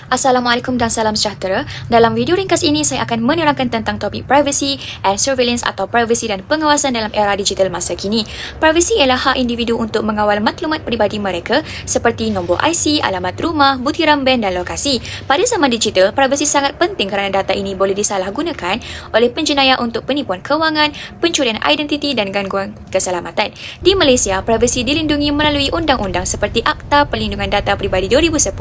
Assalamualaikum dan salam sejahtera. Dalam video ringkas ini, saya akan menerangkan tentang topik privacy and surveillance atau privacy dan pengawasan dalam era digital masa kini. Privacy ialah hak individu untuk mengawal maklumat peribadi mereka seperti nombor IC, alamat rumah, butiran bank dan lokasi. Pada zaman digital, privacy sangat penting kerana data ini boleh disalahgunakan oleh penjenayah untuk penipuan kewangan, pencurian identiti dan gangguan keselamatan. Di Malaysia, privacy dilindungi melalui undang-undang seperti Akta Perlindungan Data Peribadi 2010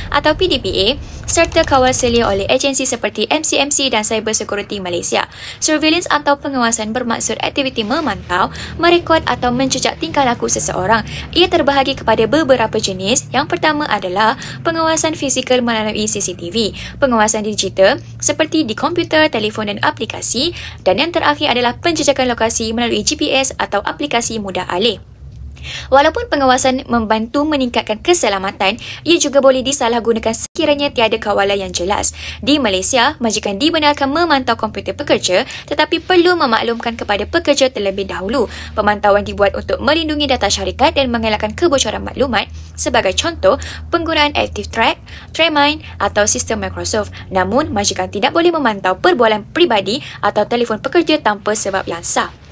atau PDPA serta kawal selia oleh agensi seperti MCMC dan Cyber Security Malaysia. Surveillance atau pengawasan bermaksud aktiviti memantau, merekod atau mencecak tingkah laku seseorang. Ia terbahagi kepada beberapa jenis. Yang pertama adalah pengawasan fizikal melalui CCTV, pengawasan digital seperti di komputer, telefon dan aplikasi, dan yang terakhir adalah penjejakan lokasi melalui GPS atau aplikasi mudah alih. Walaupun pengawasan membantu meningkatkan keselamatan, ia juga boleh disalahgunakan sekiranya tiada kawalan yang jelas. Di Malaysia, majikan dibenarkan memantau komputer pekerja tetapi perlu memaklumkan kepada pekerja terlebih dahulu. Pemantauan dibuat untuk melindungi data syarikat dan mengelakkan kebocoran maklumat. Sebagai contoh, penggunaan ActiveTrack, Tramind atau sistem Microsoft. Namun, majikan tidak boleh memantau perbualan peribadi atau telefon pekerja tanpa sebab yang sah.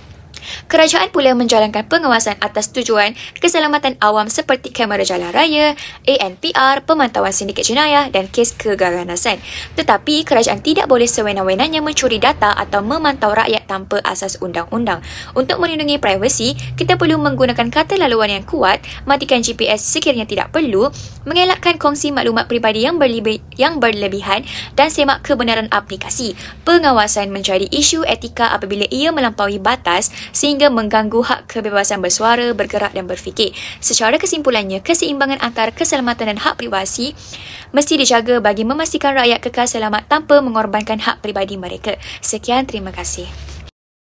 Kerajaan pula menjalankan pengawasan atas tujuan keselamatan awam seperti kamera jalan raya, ANPR, pemantauan sindiket jenayah dan kes keganasan. Tetapi kerajaan tidak boleh sewenang-wenangnya mencuri data atau memantau rakyat tanpa asas undang-undang. Untuk melindungi privasi, kita perlu menggunakan kata laluan yang kuat, matikan GPS sekiranya tidak perlu, mengelakkan kongsi maklumat peribadi yang berlebihan dan semak kebenaran aplikasi. Pengawasan menjadi isu etika apabila ia melampaui batas sehingga mengganggu hak kebebasan bersuara, bergerak dan berfikir. Secara kesimpulannya, keseimbangan antara keselamatan dan hak privasi mesti dijaga bagi memastikan rakyat kekal selamat tanpa mengorbankan hak peribadi mereka. Sekian, terima kasih.